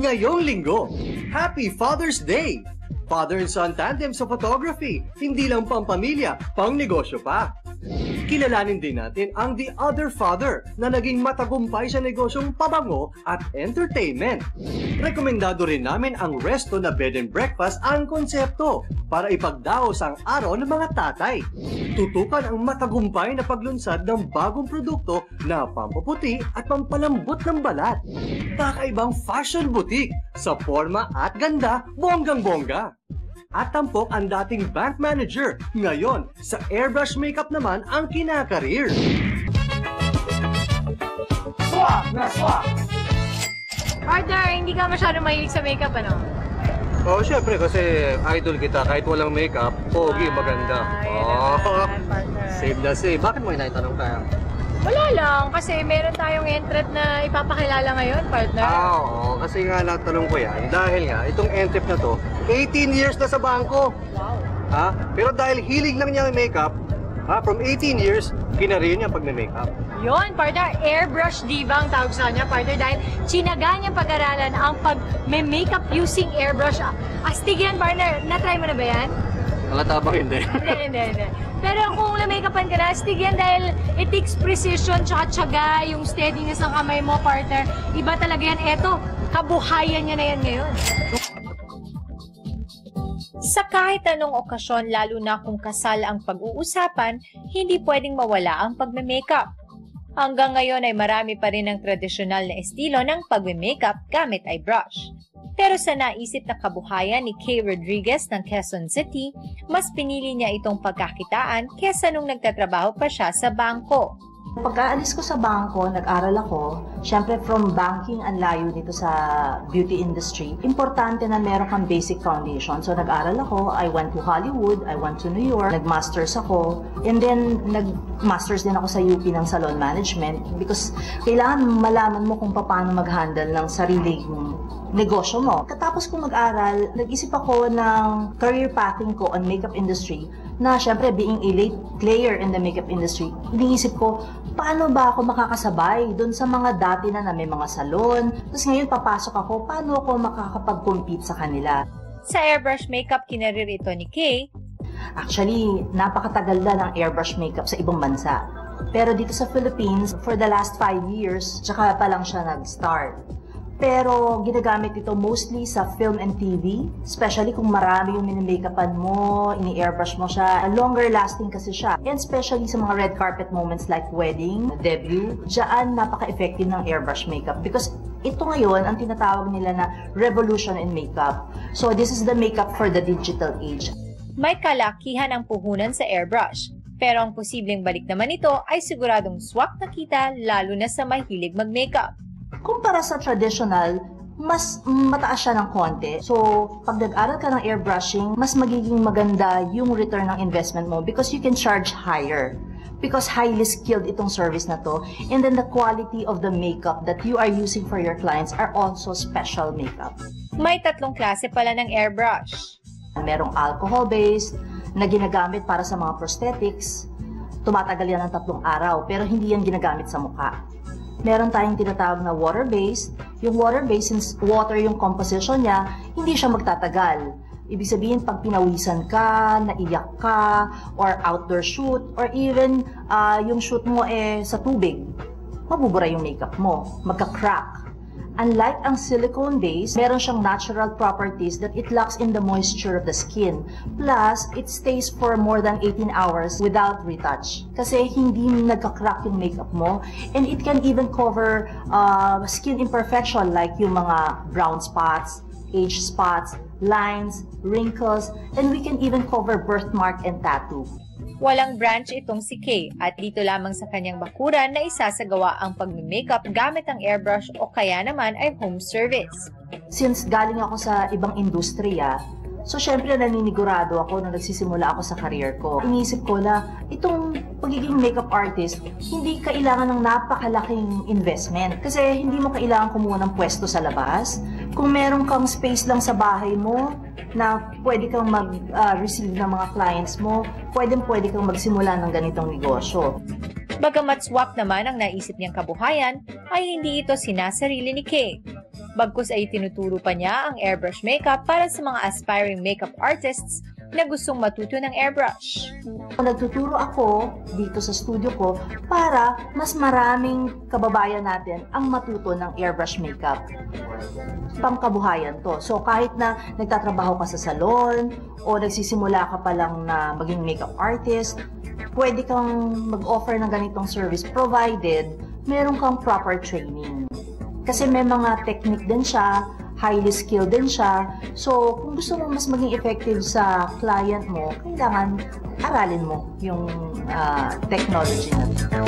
ngayong linggo. Happy Father's Day! Father and son tandem sa photography, hindi lang pang pamilya, pang negosyo pa. Kilalanin din natin ang The Other Father na naging matagumpay sa negosyong pabango at entertainment. Rekomendado rin namin ang Resto na bed and breakfast ang konsepto para ipagdaos ang araw ng mga tatay. Tutukan ang matagumpay na paglunsad ng bagong produkto na pampaputi at pampalambot ng balat. Kakaibang fashion boutique sa forma at ganda, bonggang-bongga. At tampok ang dating bank manager. Ngayon, sa airbrush makeup naman ang kinakareer. Swak na swak! Partner, hindi ka masyadong mahilig sa makeup, ano? Oo, syempre kasi idol kita. Kahit walang makeup, pogi, maganda. Save na save. Bakit mo inaitanong kaya? Wala lang, kasi meron tayong entrep na ipapakilala ngayon, partner. Oo, kasi nga natanong ko yan. Dahil nga, itong entrep na to, 18 years na sa bangko. Wow. Ha? Pero dahil hilig lang niya ang makeup, from 18 years, kinareer niya pag may makeup. Yun, partner, airbrush diva ang tawag sa kanya, partner, dahil tsinaga niyang pag-aralan ang pag-makeup using airbrush. Astig yan, partner. Na-try mo na ba yan? Halata bang hindi? Hindi. Pero kung na-makeupan ka na, astig yan dahil it takes precision tsaka tsaga, yung steadiness ng kamay mo, partner. Iba talaga yan. Eto, kabuhayan niya na yan ngayon. Sa kahit anong okasyon, lalo na kung kasal ang pag-uusapan, hindi pwedeng mawala ang pagme-makeup. Hanggang ngayon ay marami pa rin ang tradisyonal na estilo ng pagme-makeup gamit ay brush. Pero sa naisip na kabuhayan ni Kay Rodriguez ng Quezon City, mas pinili niya itong pagkakitaan kesa nung nagtatrabaho pa siya sa bangko. Pagkaalis ko sa bangko, nag-aral ako. Siyempre, from banking, ang layo dito sa beauty industry. Importante na meron kang basic foundation. So, nag-aral ako. I went to Hollywood. I went to New York. Nag-masters ako. And then, nag-masters din ako sa UP ng salon management because kailangan malaman mo kung paano mag-handle ng sarili negosyo mo. Katapos kong mag-aral, nag-isip ako ng career pathing ko on makeup industry na syempre being a late player in the makeup industry, iniisip ko, paano ba ako makakasabay doon sa mga dati na may mga salon? Tapos ngayon papasok ako, paano ako makakapag-compete sa kanila? Sa airbrush makeup, kinarir ito ni Kay. Actually, napakatagal na ng airbrush makeup sa ibang bansa. Pero dito sa Philippines, for the last 5 years, tsaka pa lang siya nag-start. Pero ginagamit ito mostly sa film and TV, especially kung marami yung mini-makeupan mo, ini-airbrush mo siya. Longer lasting kasi siya. And especially sa mga red carpet moments like wedding, debut, diyan napaka-effective ng airbrush makeup because ito ngayon ang tinatawag nila na revolution in makeup. So this is the makeup for the digital age. May kalakihan ang puhunan sa airbrush. Pero ang posibleng balik naman ito ay siguradong swak na kita lalo na sa mahilig mag-makeup. Kumpara sa traditional, mas mataas siya ng konti. So, pag nag-aral ka ng airbrushing, mas magiging maganda yung return ng investment mo because you can charge higher. Because highly skilled itong service na to. And then the quality of the makeup that you are using for your clients are also special makeup. May 3 klase pala ng airbrush. Merong alcohol-based na ginagamit para sa mga prosthetics. Tumatagal yan ng 3 araw, pero hindi yan ginagamit sa mukha. Meron tayong tinatawag na water-based. Yung water-based, since water yung composition niya, hindi siya magtatagal. Ibig sabihin, pag pinawisan ka, naiyak ka, or outdoor shoot, or even yung shoot mo sa tubig, mabubura yung makeup mo, magka-crack. Unlike ang silicone-based, meron siyang natural properties that it locks in the moisture of the skin. Plus, it stays for more than 18 hours without retouch. Kasi hindi nagka-crack yung makeup mo. And it can even cover skin imperfection like yung mga brown spots, age spots, lines, wrinkles, and we can even cover birthmark and tattoo. Walang branch itong si Kay at dito lamang sa kanyang bakuran na isasagawa ang pag-makeup gamit ang airbrush o kaya naman ay home service. Since galing ako sa ibang industriya, so syempre naninigurado ako nung nagsisimula ako sa career ko. Iniisip ko na itong pagiging makeup artist, hindi kailangan ng napakalaking investment. Kasi hindi mo kailangan kumuha ng pwesto sa labas. Kung meron kang space lang sa bahay mo, na pwede kang mag-receive ng mga clients mo, pwede kang magsimula ng ganitong negosyo. Bagamat swak naman ang naisip niyang kabuhayan, ay hindi ito sinasarili ni Kay. Bagkus ay tinuturo pa niya ang airbrush makeup para sa mga aspiring makeup artists na gustong matuto ng airbrush. Nagtuturo ako dito sa studio ko para mas maraming kababayan natin ang matuto ng airbrush makeup. Pangkabuhayan to. So kahit na nagtatrabaho ka sa salon o nagsisimula ka pa lang na maging makeup artist, pwede kang mag-offer ng ganitong service provided meron kang proper training. Kasi may mga technique din siya, highly skilled din siya. So, kung gusto mo mas maging effective sa client mo, kailangan aralin mo yung technology na ito.